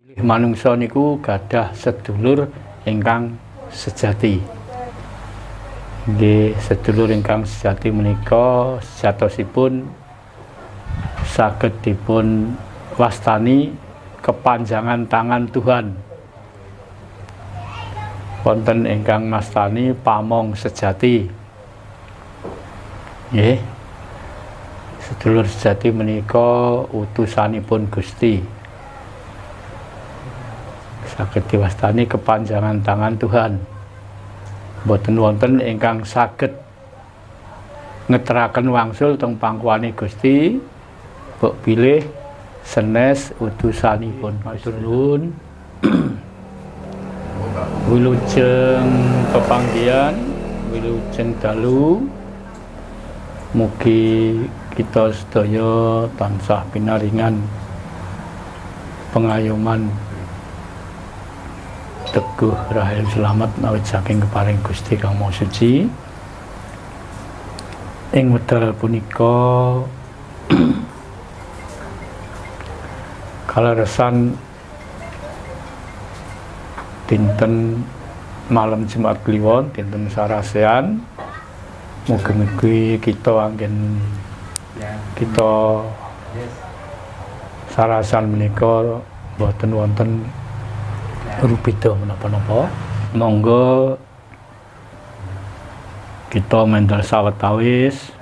Manungsa niku gadah sedulur ingkang sejati. Nggih, sedulur ingkang sejati menika sejatosipun saged dipun wastani kepanjangan tangan Tuhan. Wonten ingkang mastani pamong sejati. Nggih. Sedulur sejati menika utusanipun Gusti. Saged diwastani kepanjangan tangan Tuhan. Boten wonten ingkang saged ngeteraken wangsul teng pangkuane Gusti mbok pilih senes utusanipun. Matur nuwun. Wilujeng pepanggihan, wilujeng dalu, mugi kita sedaya tansah pinaringan pengayoman teguh rahayu selamat awit saking keparing Gusti Kang Maha Suci. Ing wekdal punika kaleresan dinten malam Jumat Kliwon, dinten Sarasean, mugi-mugi kita anggen kita sarasan menika boten wonten rupida menapa-napa. Monggo kita mendal sawetawis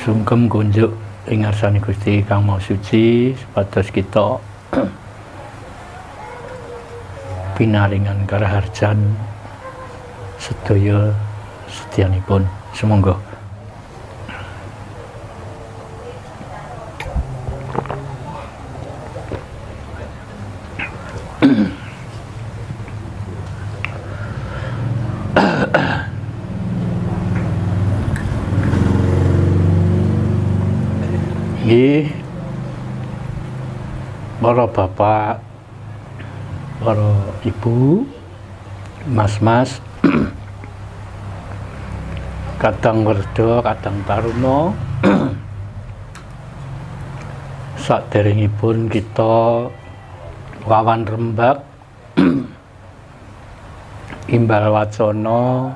sungkem kunjuk ing ngarsane Gusti Kang Maha Suci supados kita pinaringan karaharjan sedaya sedyanipun. Sumangga. Nggih, para bapak, para ibu, mas-mas, kadang werda, kadang taruna, saderengipun kita wawan rembag imbal wacana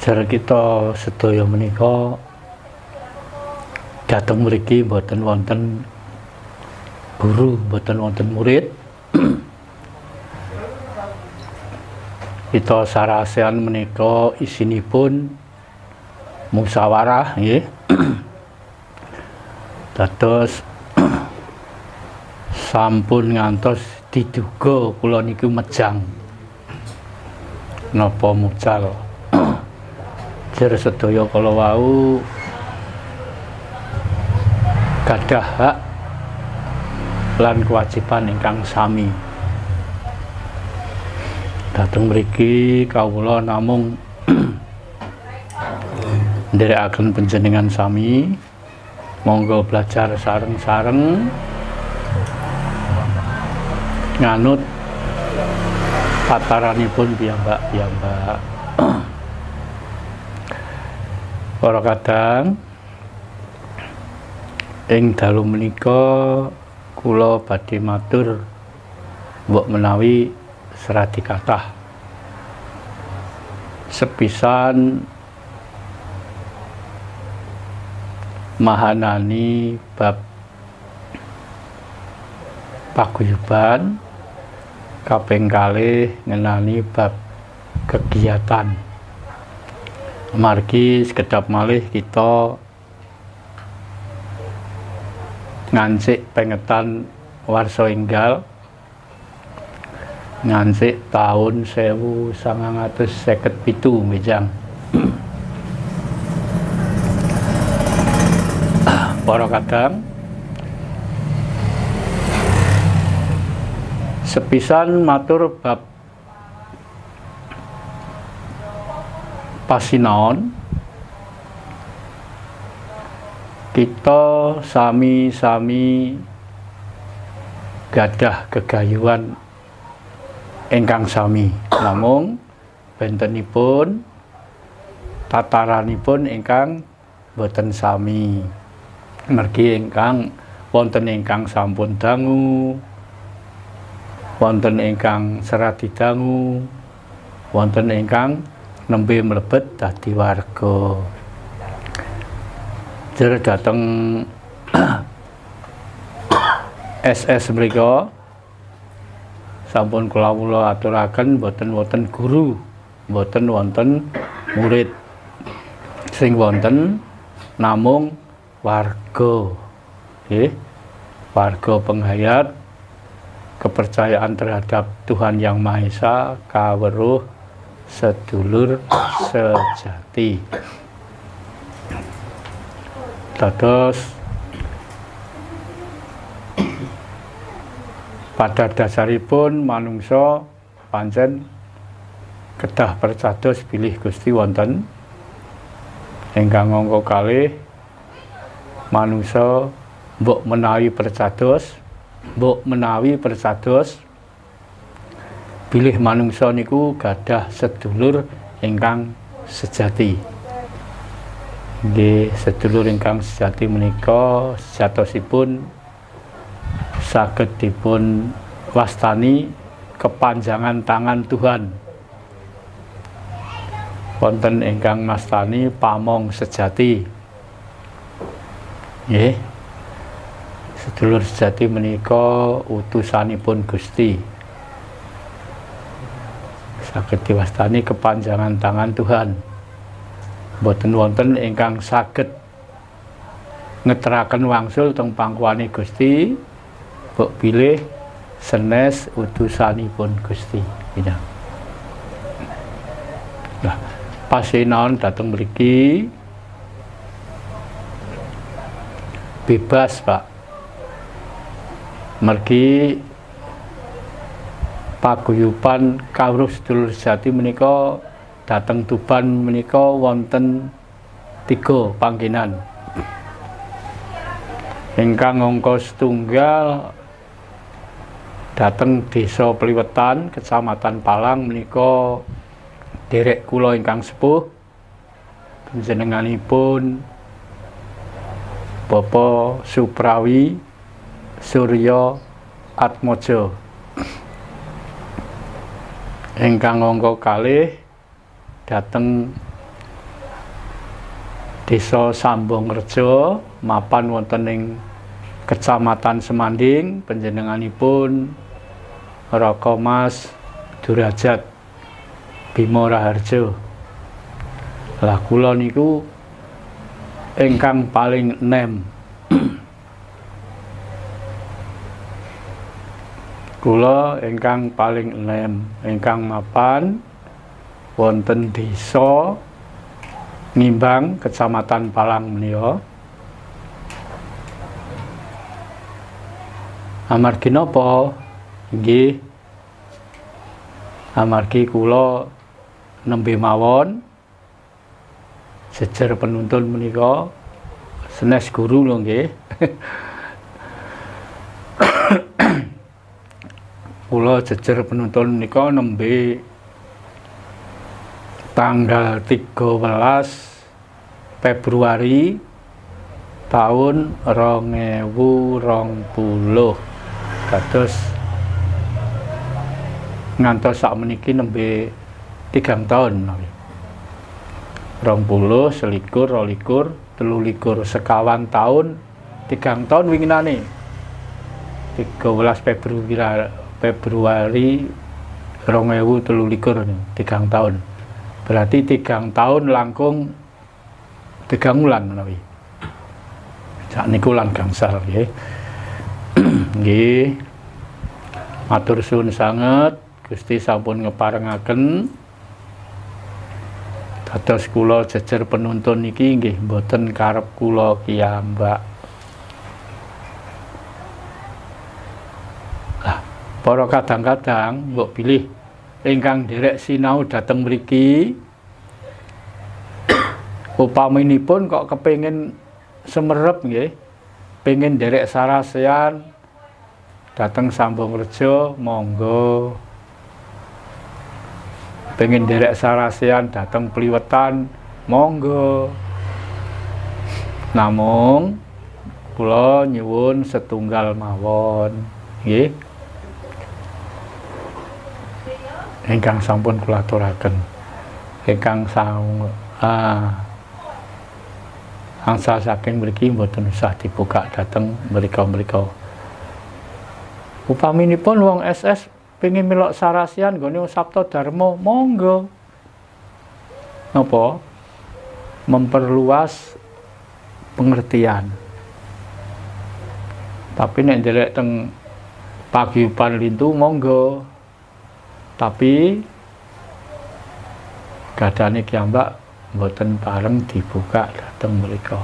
jar kita sedaya menika dhateng mriki boten wonten guru, boten wonten murid. Kita sarasean menika isinipun musyawarah nggih. Dados sampun ngantos diduga kula niku mejang napa mucal. Jar sedaya kala wau gadah hak lan kewajiban ingkang sami. Dhateng mriki kawula namung nderekaken panjenengan sami. Monggo belajar sareng-sareng nganut tataranipun piyambak-piyambak. Para kadang ing dalu menika kula badhe matur mbok menawi serati kathah sepisan mahanani bab paguyuban, kaping kalih ngenani bab kegiatan. Margi sekedap malih kita ngancik pengetan warsa enggal ngancik tahun 1957 Mijang. Para kadang sepisan matur bab pasinaon kita sami-sami gadah gegayuhan ingkang sami, namung bentenipun tataranipun ingkang boten sami. Mergi ingkang wonten ingkang sampun dangu, wonten ingkang seradi dangu, wonten ingkang nembe mlebet dadi warga. Jer dateng SS mriku sampun kula aturaken boten wonten guru, boten wonten murid. Sing wonten namung warga. Nggih. Warga penghayat kepercayaan terhadap Tuhan Yang Maha Esa, kaweruh sedulur sejati. Dados pada dasaripun manungsa pancen kedah percados bilih Gusti wonten ingkang angka kalih. Manungsa mbok menawi percados bilih manungsa niku gadah sedulur ingkang sejati. Nggih, sedulur ingkang sejati menika sejatosipun saged dipun wastani kepanjangan tangan Tuhan. Wonten ingkang mastani pamong sejati. Nggih. Sedulur sejati menika utusanipun Gusti. Saged diwastani kepanjangan tangan Tuhan. Boten wonten ingkang saged ngeteraken wangsul teng pangkuane Gusti, mbok bilih senes utusanipun Gusti. Nah, pasinaon dateng mriki bebas, Pak. Mergi paguyuban kawruh sedulur sejati menika dateng Tuban menika wonten 3 panggenan. Ingkang angka setunggal dateng Desa Pliwetan, Kecamatan Palang menika derek kula ingkang sepuh panjenenganipun Bapak Suprawi Surya Atmojo. Ingkang angka kalih dateng Desa Sambongrejo mapan wonten ing Kecamatan Semanding, panjenenganipun Raka Mas Durajat Bima Raharjo. Lah kula niku ingkang paling enem. Kula ingkang paling enem, ingkang mapan wonten Desa Ngimbang, Kecamatan Palang menika. Amargi napa? Nggih. Amargi kula nembe mawon jejer penuntun menika senes guru lho nggih. Kula jejer penuntun menika nembe tanggal 13 Februari tahun 2020. Dados ngantos sakmeniki nembe 3 tahun. 20, 21, 22, 23 sekawan tahun, 3 tahun winginane. 13 Februari 2023 3 tahun. Berarti 3 tahun langkung 3 wulan menawi. Sakniku lan gangsal nggih. Nggih. Matur suwun sanget Gusti sampun ngeparengaken dados kula jejer penuntun niki nggih mboten karep kula piyambak. Lah, para kadang-kadang mbok pilih ingkang derek sinau dhateng mriki upaminipun kok kepengin semerep nggih, pengen derek sarasean dateng Sambongrejo monggo, pengen derek sarasean dateng Pliwetan monggo. Namung kula nyuwun setunggal mawon nggih. Ingkang sampun kula aturaken. Ingkang angsal saking mriki mboten usah dibuka dhateng mrika-mrika. Upaminipun wong SS pengin melok sarasian nggone Sabta Dharma, monggo. Napa? Memperluas pengertian. Tapi nek ndelok teng paguyuban lintu monggo. Tapi gadane kiambak mboten bareng dibuka dhateng mrika.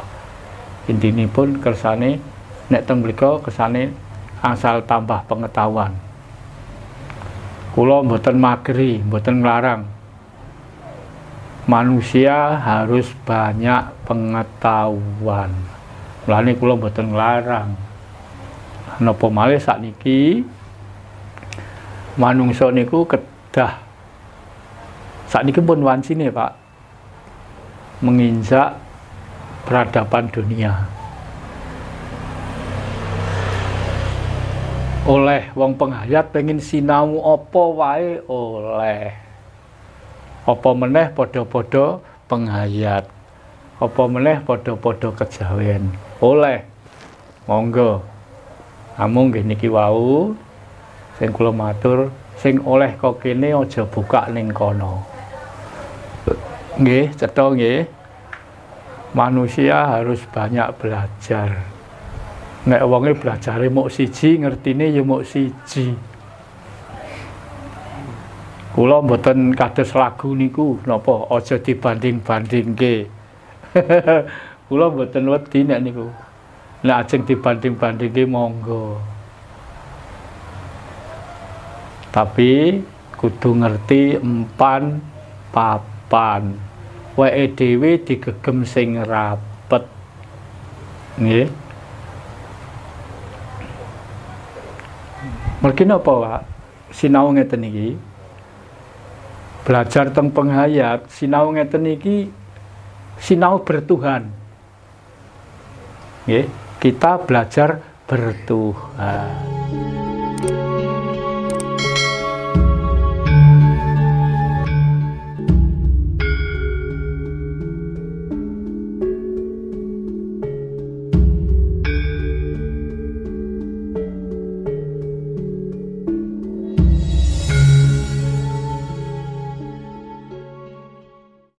Intinipun kersane nek teng mrika kersane angsal tambah pengetahuan. Kula mboten mageri, mboten nglarang. Manusia harus banyak pengetahuan. Mulane kula mboten nglarang. Napa malih sakniki manungsa niku kedah sakniki pun wancine, Pak, menginjak peradaban dunia. Oleh wong penghayat pengen sinau apa wae oleh. Apa meneh padha-padha penghayat. Apa meneh padha-padha kejawen. Oleh. Monggo. Namung nggih niki wau sing kula matur, sing oleh kok kene aja buka ning kono. Nggih, cetha nggih. Manusia harus banyak belajar. Nek wonge belajare muk siji, ngertine ya muk siji. Kula mboten kados lagu niku, napa aja dibanding-bandingke. Kula mboten wedi nek niku. Nek ajeng dibanding-bandingke monggo. Tapi kudu ngerti empan papan. Wae dhewe digegem sing rapet. Nggih. Mergi napa, Pak? Sinau ngeten iki. Belajar teng penghayat, sinau ngeten iki sinau bertuhan. Nggih, kita belajar bertuhan.